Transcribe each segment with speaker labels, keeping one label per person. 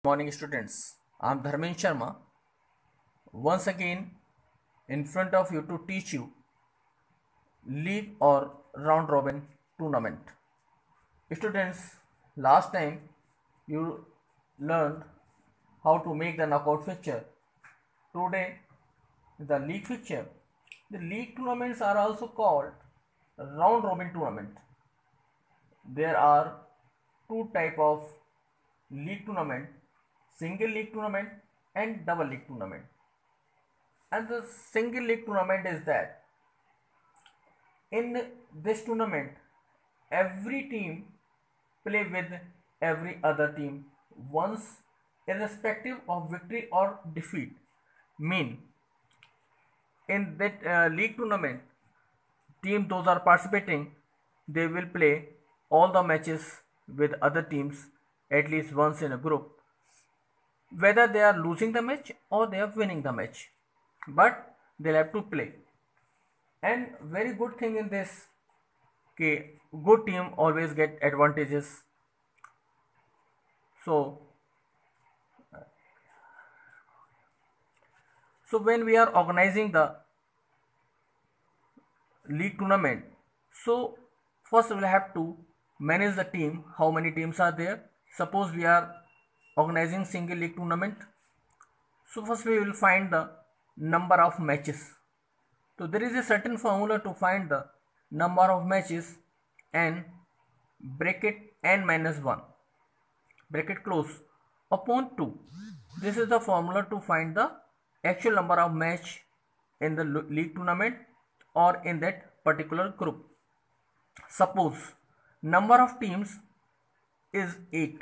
Speaker 1: Morning students, I am Dharmen Sharma once again in front of you to teach you league or round robin tournament. Students, last time you learned how to make the knockout fixture. Today the league fixture. The league tournaments are also called round robin tournament. There are two type of league tournament, single league tournament and double league tournament. And the single league tournament is that in this tournament every team play with every other team once, irrespective of victory or defeat. Mean in that league tournament, team those are participating, they will play all the matches with other teams at least once in a group, whether they are losing the match or they are winning the match, but they'll have to play. And very good thing in this, okay, good team always get advantages. So when we are organizing the league tournament, so first we'll have to manage the team, how many teams are there. Suppose we are organizing single league tournament, so first we will find the number of matches. So there is a certain formula to find the number of matches, n bracket n minus 1 bracket close upon 2. This is the formula to find the actual number of match in the league tournament or in that particular group. Suppose number of teams is 8.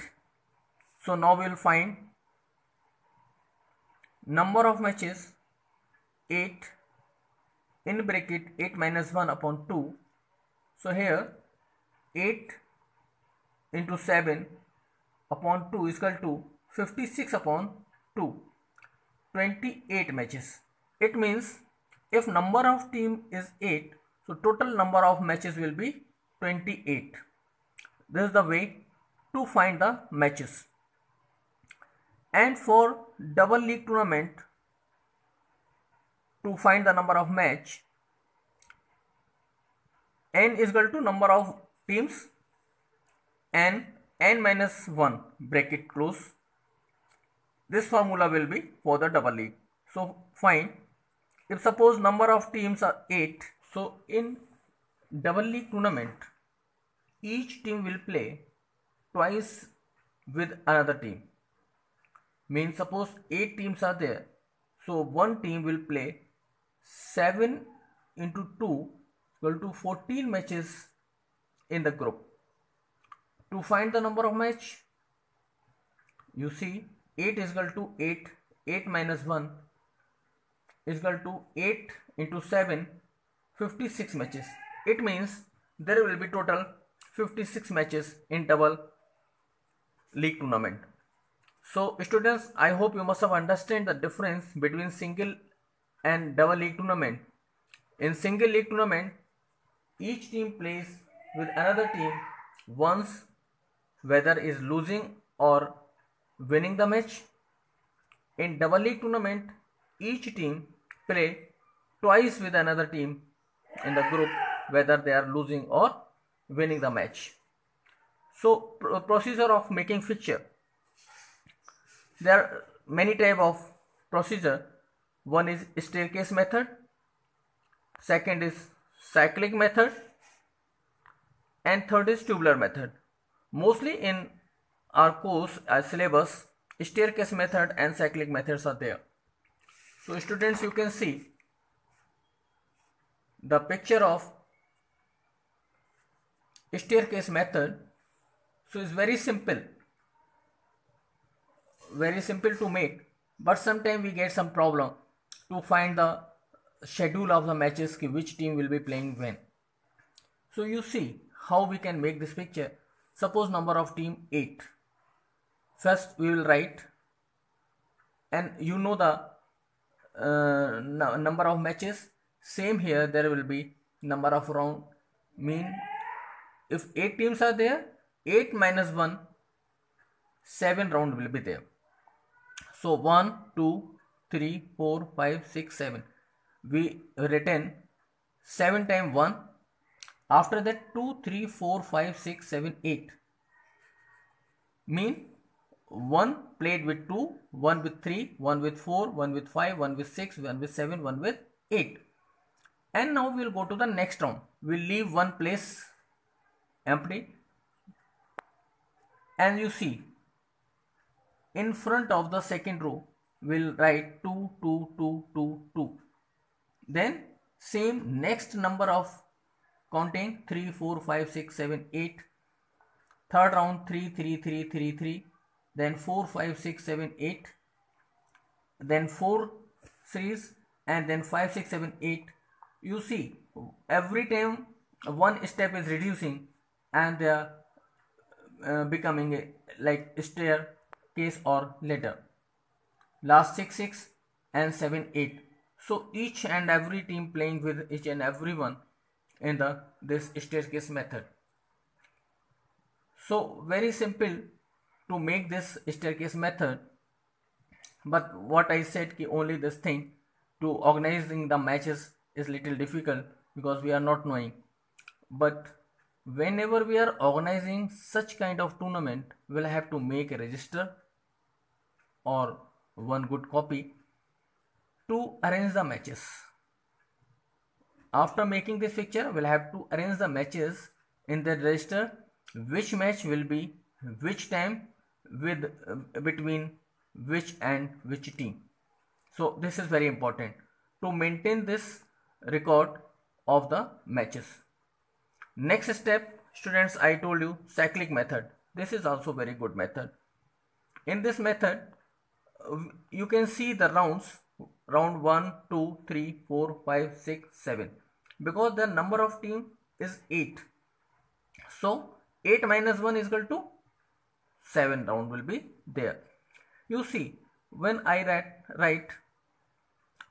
Speaker 1: So now we will find number of matches 8 in bracket 8 minus 1 upon 2. So here 8 into 7 upon 2 is equal to 56 upon 2, 28 matches. It means if number of team is 8, so total number of matches will be 28. This is the way to find the matches. And for double league tournament, to find the number of match, n is equal to number of teams and n minus 1 bracket close. This formula will be for the double league. So find, if suppose number of teams are 8, so in double league tournament each team will play twice with another team. Means suppose 8 teams are there, so one team will play 7 into 2 equal to 14 matches in the group. To find the number of match, you see 8 is equal to 8, 8 minus 1 is equal to 8 into 7, 56 matches. It means there will be total 56 matches in double league tournament. So students, I hope you must have understand the difference between single and double league tournament. In single league tournament, each team plays with another team once, whether is losing or winning the match. In double league tournament, each team play twice with another team in the group, whether they are losing or winning the match. So procedure of making fixture. There are many type of procedure. One is staircase method, second is cyclic method, and third is tubular method. Mostly in our course syllabus, staircase method and cyclic methods are there. So students, you can see the picture of staircase method. So it's very simple to make, but sometimes we get some problem to find the schedule of the matches, which team will be playing when. So you see how we can make this picture. Suppose number of team 8. First we will write, and you know the number of matches. Same here, there will be number of round. Mean if 8 teams are there, 8 minus 1, 7 round will be there. So 1, 2, 3, 4, 5, 6, 7. We written 7 times 1. After that 2, 3, 4, 5, 6, 7, 8. Mean 1 played with 2, 1 with 3, 1 with 4, 1 with 5, 1 with 6, 1 with 7, 1 with 8. And now we will go to the next round. We will leave one place empty. And you see, in front of the second row, we'll write 2, 2, 2, 2, 2. Then same next number of counting 3, 4, 5, 6, 7, 8. Third round 3, 3, 3, 3, 3. Then 4, 5, 6, 7, 8. Then 4 series and then 5, 6, 7, 8. You see, every time one step is reducing and they are becoming like staircase or ladder. Last 6, 6 and 7, 8. So each and every team playing with each and every one in this staircase method. So very simple to make this staircase method, but what I said ki only this thing to organizing the matches is little difficult because we are not knowing. But whenever we are organizing such kind of tournament, we'll have to make a register or one good copy to arrange the matches. After making this picture, we'll have to arrange the matches in the register, which match will be which time with between which and which team. So this is very important to maintain this record of the matches. Next step, students, I told you cyclic method. This is also very good method. In this method, you can see the rounds, round 1, 2, 3, 4, 5, 6, 7. Because the number of team is 8. So 8 minus 1 is equal to 7 round will be there. You see, when I write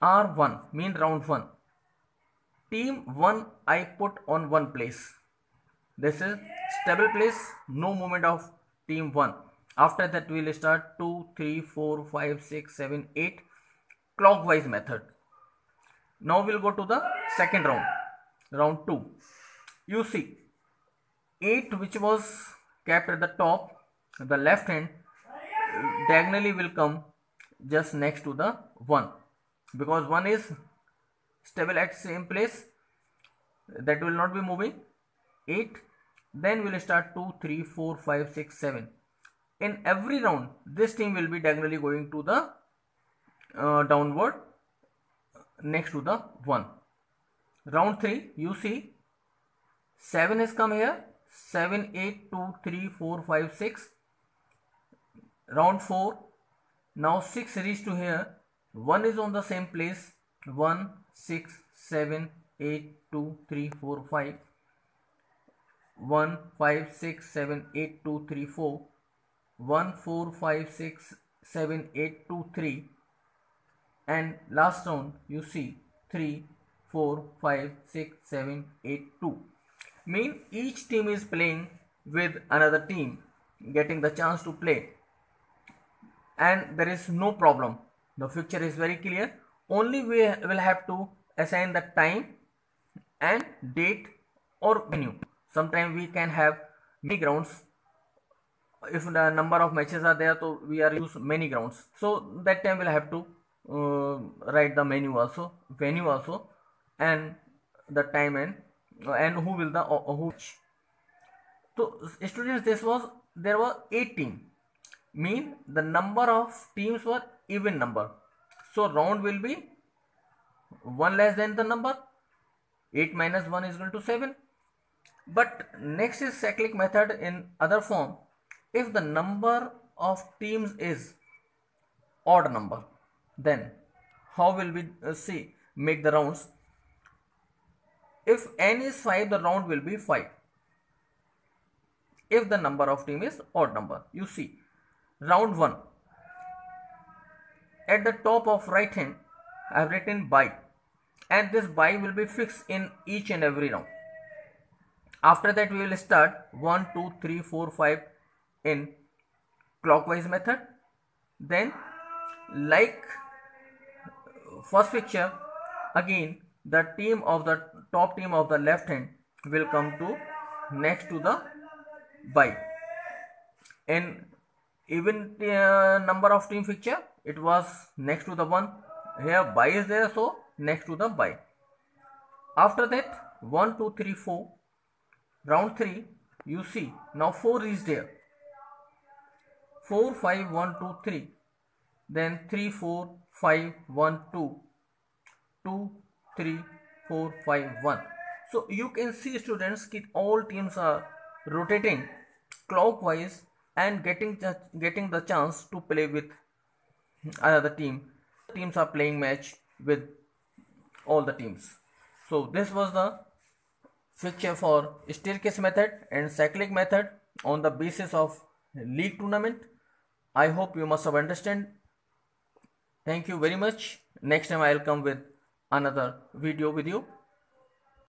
Speaker 1: R1 mean round 1. Team 1 I put on one place. This is stable place, no movement of team 1. After that we will start 2, 3, 4, 5, 6, 7, 8 clockwise method. Now we will go to the second round, round 2. You see 8 which was kept at the top, the left hand diagonally will come just next to the 1 because 1 is stable at same place, that will not be moving. 8, then we will start 2, 3, 4, 5, 6, 7. In every round this team will be diagonally going to the downward next to the 1. Round 3, you see 7 has come here, 7, 8, 2, 3, 4, 5, 6. Round 4, now 6 reached to here, 1 is on the same place, 1, 6, 7, 8, 2, 3, 4, 5. 1, 5, 6, 7, 8, 2, 3, 4. 1, 4, 5, 6, 7, 8, 2, 3. And last round you see 3, 4, 5, 6, 7, 8, 2. Mean each team is playing with another team, getting the chance to play. And there is no problem. The picture is very clear. Only we will have to assign the time and date or venue. Sometimes we can have many grounds. If the number of matches are there, so we are use many grounds. So that time we'll have to write the venue also, and the time and who will the who. So students, there were 8 teams. Mean the number of teams were even number. So round will be 1 less than the number. 8 minus 1 is equal to 7. But next is cyclic method in other form. If the number of teams is odd number, then how will we make the rounds? If n is 5, the round will be 5. If the number of team is odd number, you see round 1. At the top of right hand I have written by, and this by will be fixed in each and every round. After that we will start 1, 2, 3, 4, 5 in clockwise method. Then Like first fixture, again the team of the top team of the left hand will come to next to the bye. In even number of team fixture, it was next to the 1. Here bye is there, so next to the bye. After that 1 2 3 4, round 3, you see now 4 is there, 4 5 1 2 3, then 3 4 5 1 2, 2 3 4 5 1. So you can see students that all teams are rotating clockwise and getting the chance to play with another team. Teams are playing match with all the teams. So this was the fixture for staircase method and cyclic method on the basis of league tournament. I hope you must have understand. Thank you very much. Next time I will come with another video with you.